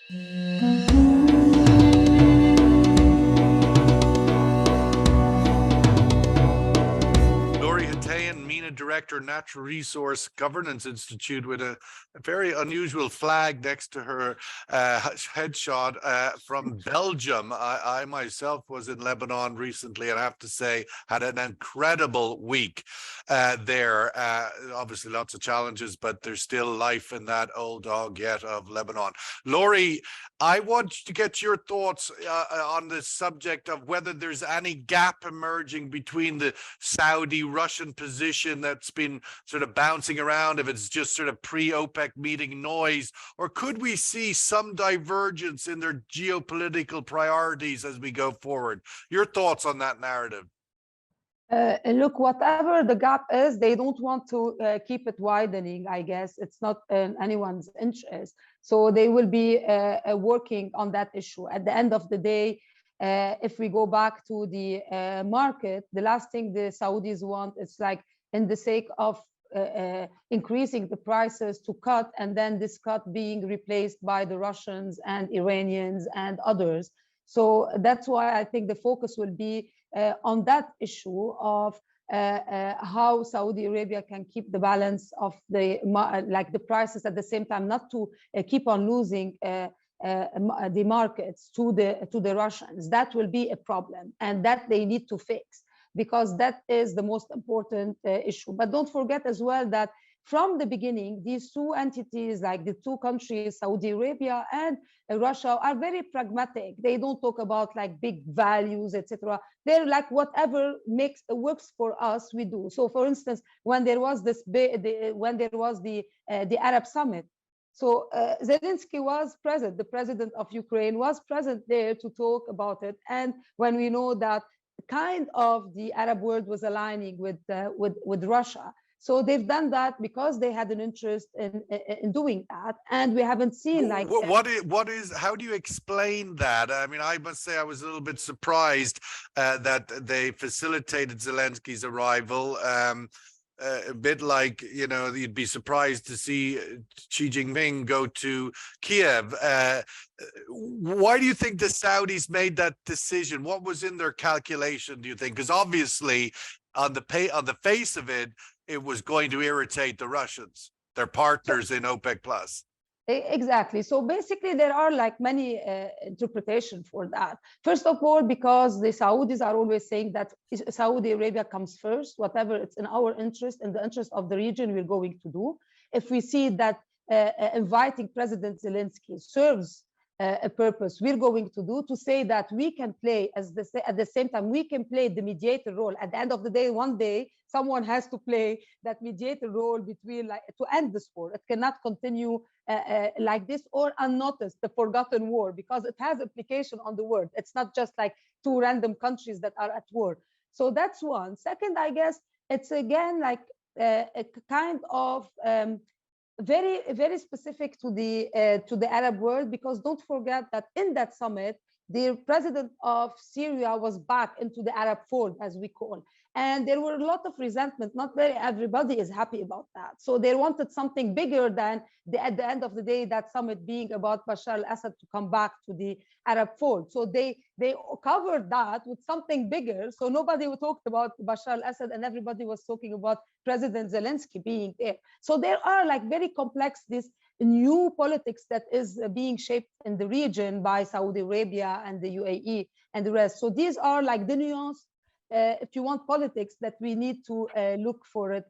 Laury Haytayan, MENA Director, Natural Resource Governance Institute, with a very unusual flag next to her headshot from Belgium. I myself was in Lebanon recently, and I have to say, had an incredible week there. Obviously, lots of challenges, but there's still life in that old dog yet of Lebanon. Laury, I want to get your thoughts on the subject of whether there's any gap emerging between the Saudi-Russian position that's been sort of bouncing around, if it's just sort of pre-OPEC meeting noise, or could we see some divergence in their geopolitical priorities as we go forward? Your thoughts on that narrative? Look, whatever the gap is, they don't want to keep it widening, I guess. It's not in anyone's interest. So they will be working on that issue. At the end of the day, if we go back to the market, the last thing the Saudis want is, like, in the sake of increasing the prices, to cut, and then this cut being replaced by the Russians and Iranians and others. So that's why I think the focus will be on that issue of how Saudi Arabia can keep the balance of the prices at the same time, not to keep on losing the markets to the Russians. That will be a problem, and that they need to fix, because that is the most important issue. But don't forget as well that from the beginning, these two entities, like the two countries, Saudi Arabia and Russia, are very pragmatic. They don't talk about like big values, etc. They're like, whatever works for us, we do. So, for instance, when there was the Arab Summit, so Zlenskis was present. The president of Ukraine was present there to talk about it. And when we know that kind of the Arab world was aligning with Russia. So they've done that because they had an interest in doing that, and we haven't seen like how do you explain that? I mean, I must say I was a little bit surprised that they facilitated Zlenskis' arrival. A bit like, you know, you'd be surprised to see Xi Jinping go to Kiev. Why do you think the Saudis made that decision? What was in their calculation, do you think? Because obviously, on the face of it, it was going to irritate the Russians, their partners in OPEC plus. Exactly. So basically, there are like many interpretations for that. First of all, because the Saudis are always saying that Saudi Arabia comes first, whatever it's in our interest, in the interest of the region, we're going to do. If we see that inviting President Zelensky serves a purpose, we're going to do, to say that we can play at the same time, we can play the mediator role. At the end of the day, one day, someone has to play that mediator role between, like, to end this war. It cannot continue like this or unnoticed, the forgotten war, because it has implication on the world. It's not just like two random countries that are at war. So that's one. Second, I guess it's again like a kind of very, very specific to the Arab world, because don't forget that in that summit, the president of Syria was back into the Arab fold, as we call. And there were a lot of resentment. Not very everybody is happy about that. So they wanted something bigger than at the end of the day, that summit being about Bashar al-Assad to come back to the Arab fold. So they covered that with something bigger. So nobody talked about Bashar al-Assad, and everybody was talking about President Zelensky being there. So there are like very complex, this new politics that is being shaped in the region by Saudi Arabia and the UAE and the rest. So these are like the nuance, if you want, politics that we need to look for it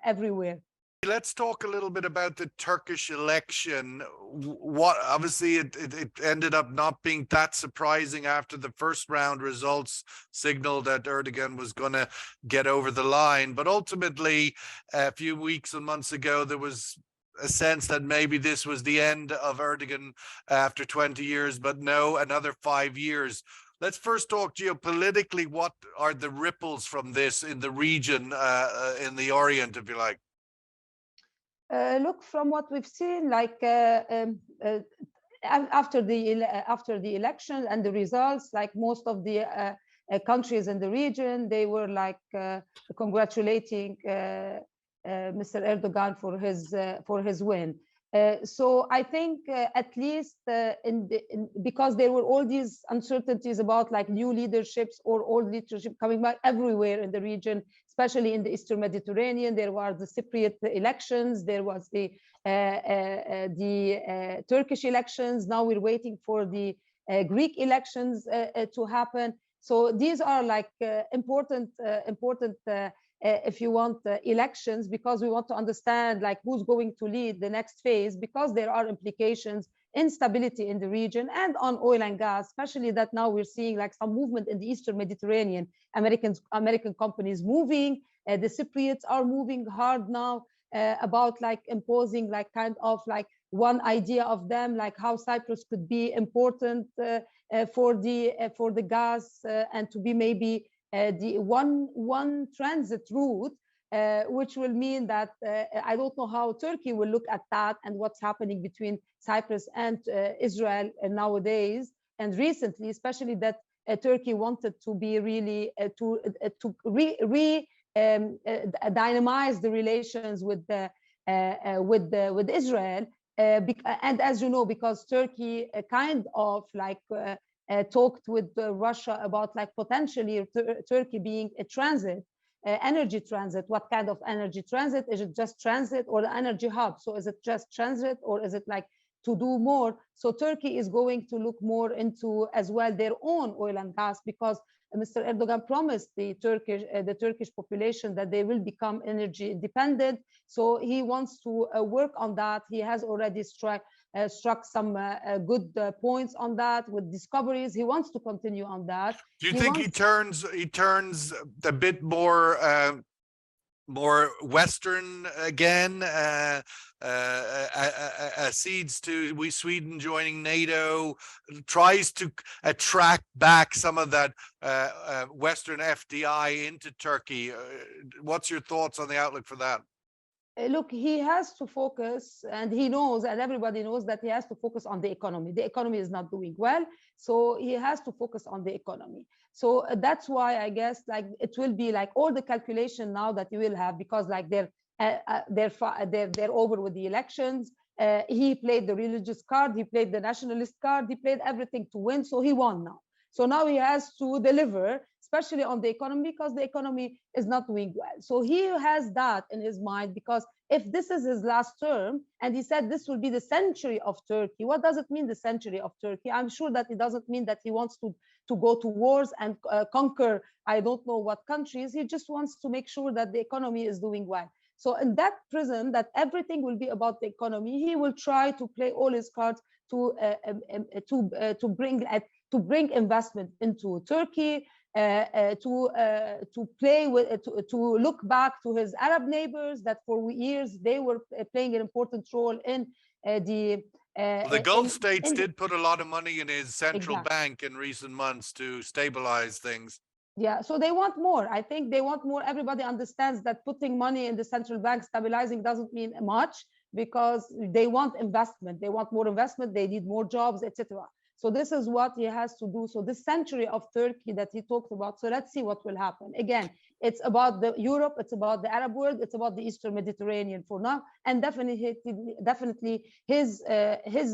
everywhere. Let's talk a little bit about the Turkish election. What obviously it ended up not being that surprising after the first round results signaled that Erdogan was going to get over the line. But ultimately, a few weeks and months ago, there was a sense that maybe this was the end of Erdogan after 20 years, but no, another 5 years. Let's first talk geopolitically. What are the ripples from this in the region, in the Orient, if you like? Look, from what we've seen, like after the election and the results, like most of the countries in the region, they were like congratulating Mr. Erdogan for his win. So I think at least because there were all these uncertainties about like new leaderships or old leadership coming back everywhere in the region, especially in the Eastern Mediterranean. There were the Cypriot elections, there was the Turkish elections. Now we're waiting for the Greek elections to happen. So these are like important if you want elections, because we want to understand like who's going to lead the next phase, because there are implications instability in the region and on oil and gas, especially that now we're seeing like some movement in the Eastern Mediterranean, American companies moving, the Cypriots are moving hard now about like imposing like kind of like one idea of them, like how Cyprus could be important for the gas and to be maybe the one transit route, which will mean that I don't know how Turkey will look at that and what's happening between Cyprus and Israel nowadays and recently, especially that Turkey wanted to be really dynamize the relations with Israel, and as you know, because Turkey kind of like talked with Russia about like potentially Turkey being a transit, energy transit. What kind of energy transit? Is it just transit or the energy hub? So is it just transit or is it like to do more? So Turkey is going to look more into as well their own oil and gas, because Mr. Erdogan promised the Turkish population that they will become energy independent. So he wants to work on that. He has already struck some good points on that with discoveries. He wants to continue on that. Do you think he turns a bit more Western again, accedes to Sweden joining NATO, tries to attract back some of that Western FDI into Turkey? What's your thoughts on the outlook for that? Look, he has to focus, and he knows, and everybody knows that he has to focus on the economy. The economy is not doing well, so he has to focus on the economy. So that's why I guess like it will be like all the calculation now that you will have, because like they're over with the elections. He played the religious card, he played the nationalist card, he played everything to win, so he won now. So now he has to deliver, especially on the economy, because the economy is not doing well. So he has that in his mind, because if this is his last term, and he said this will be the century of Turkey, what does it mean, the century of Turkey? I'm sure that it doesn't mean that he wants to go to wars and conquer, I don't know what countries. He just wants to make sure that the economy is doing well. So in that prism, that everything will be about the economy, he will try to play all his cards to bring investment into Turkey, to play with, to look back to his Arab neighbors that for years they were playing an important role in the Gulf states did put a lot of money in his central Exactly. bank in recent months to stabilize things. Yeah, so they want more. I think they want more. Everybody understands that putting money in the central bank stabilizing doesn't mean much, because they want investment. They want more investment. They need more jobs, etc. So this is what he has to do. So this century of Turkey that he talked about. So let's see what will happen. Again, it's about the Europe, it's about the Arab world, it's about the Eastern Mediterranean for now, and definitely his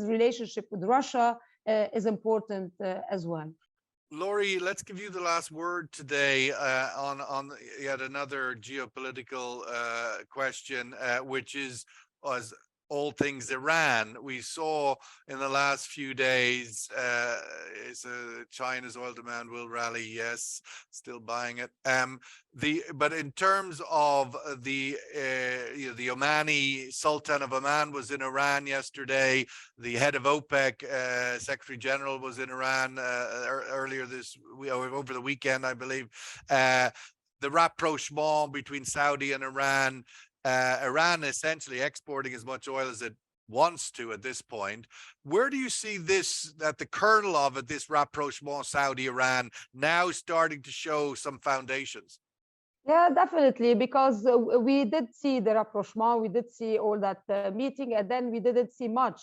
relationship with Russia is important as well. Laury, let's give you the last word today on yet another geopolitical question, which is as all things Iran. We saw in the last few days, China's oil demand will rally. Yes, still buying it. But in terms of the Omani Sultan of Oman was in Iran yesterday. The head of OPEC, Secretary General, was in Iran earlier over the weekend, I believe. The rapprochement between Saudi and Iran. Iran essentially exporting as much oil as it wants to at this point. Where do you see this, at the kernel of it, this rapprochement Saudi-Iran now starting to show some foundations? Yeah, definitely, because we did see the rapprochement, we did see all that meeting, and then we didn't see much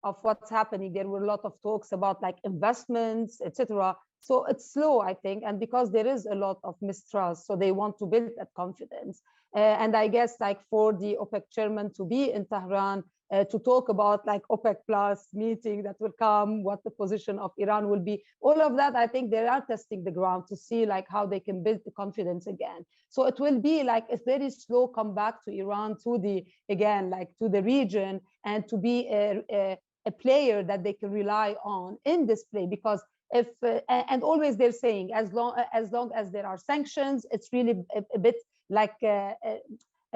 of what's happening. There were a lot of talks about like investments, etc. So it's slow, I think, and because there is a lot of mistrust, so they want to build that confidence. And I guess like for the OPEC chairman to be in Tehran to talk about like OPEC plus meeting that will come, what the position of Iran will be. All of that, I think they are testing the ground to see like how they can build the confidence again. So it will be like a very slow comeback to Iran, to the, again, like to the region, and to be a player that they can rely on in this play. Because if and always they're saying as long as there are sanctions, it's really a bit like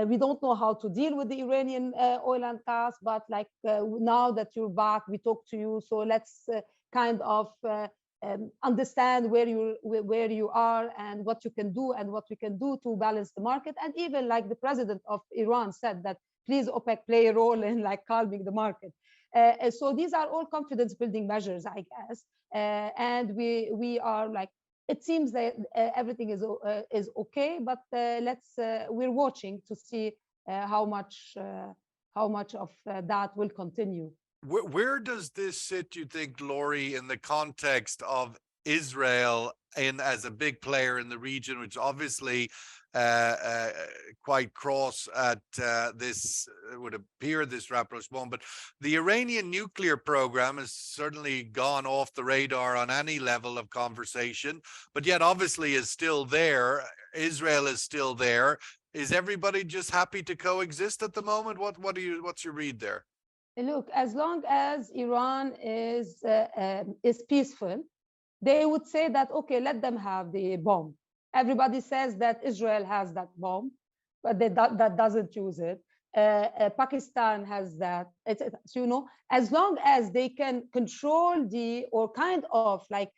we don't know how to deal with the Iranian oil and gas, but like now that you're back, we talk to you, so let's kind of understand where you are and what you can do and what we can do to balance the market. And even like the president of Iran said that please OPEC play a role in like calming the market. So these are all confidence building measures, I guess, and we are like, it seems that everything is okay, but we're watching to see how much of that will continue. Where does this sit, you think, Laury, in the context of Israel as a big player in the region, which obviously quite cross at this, it would appear, this rapprochement, but the Iranian nuclear program has certainly gone off the radar on any level of conversation, but yet obviously is still there. Israel is still there. Is everybody just happy to coexist at the moment? What's your read there? Look, as long as Iran is peaceful, they would say that, okay, let them have the bomb. Everybody says that Israel has that bomb, but that doesn't use it. Pakistan has that. So, you know, as long as they can control or kind of like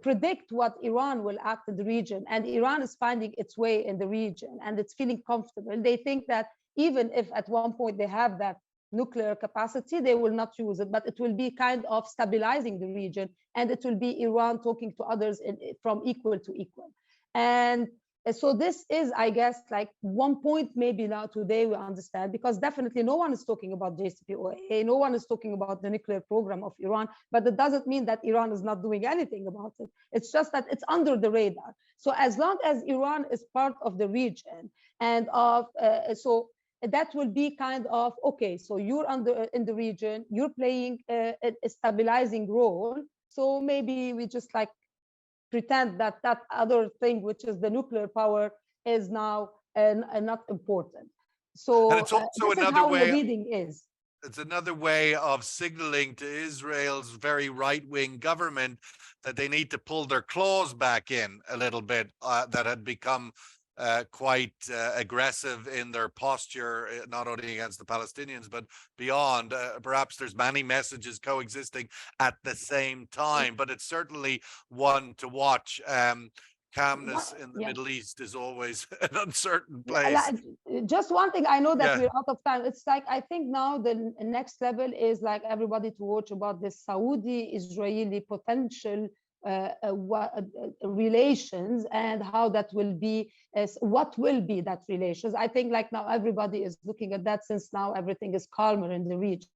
predict what Iran will act in the region, and Iran is finding its way in the region and it's feeling comfortable, they think that even if at one point they have that nuclear capacity, they will not use it, but it will be kind of stabilizing the region, and it will be Iran talking to others from equal to equal. And so this is, I guess, like one point maybe now today we understand, because definitely no one is talking about JCPOA, no one is talking about the nuclear program of Iran, but it doesn't mean that Iran is not doing anything about it. It's just that it's under the radar. So as long as Iran is part of the region and so that will be kind of, okay, so you're in the region, you're playing a stabilizing role. So maybe we just like pretend that other thing, which is the nuclear power, is now not important. So and it's also this another is how way, the reading is. It's another way of signaling to Israel's very right-wing government that they need to pull their claws back in a little bit, that had become quite aggressive in their posture, not only against the Palestinians, but beyond. Perhaps there's many messages coexisting at the same time, but it's certainly one to watch. Calmness in the Middle East is always an uncertain place. Just one thing, I know that we're out of time. It's like, I think now the next level is like everybody to watch about this Saudi-Israeli potential relations, and how that will be, what will be that relations. I think like now everybody is looking at that, since now everything is calmer in the region.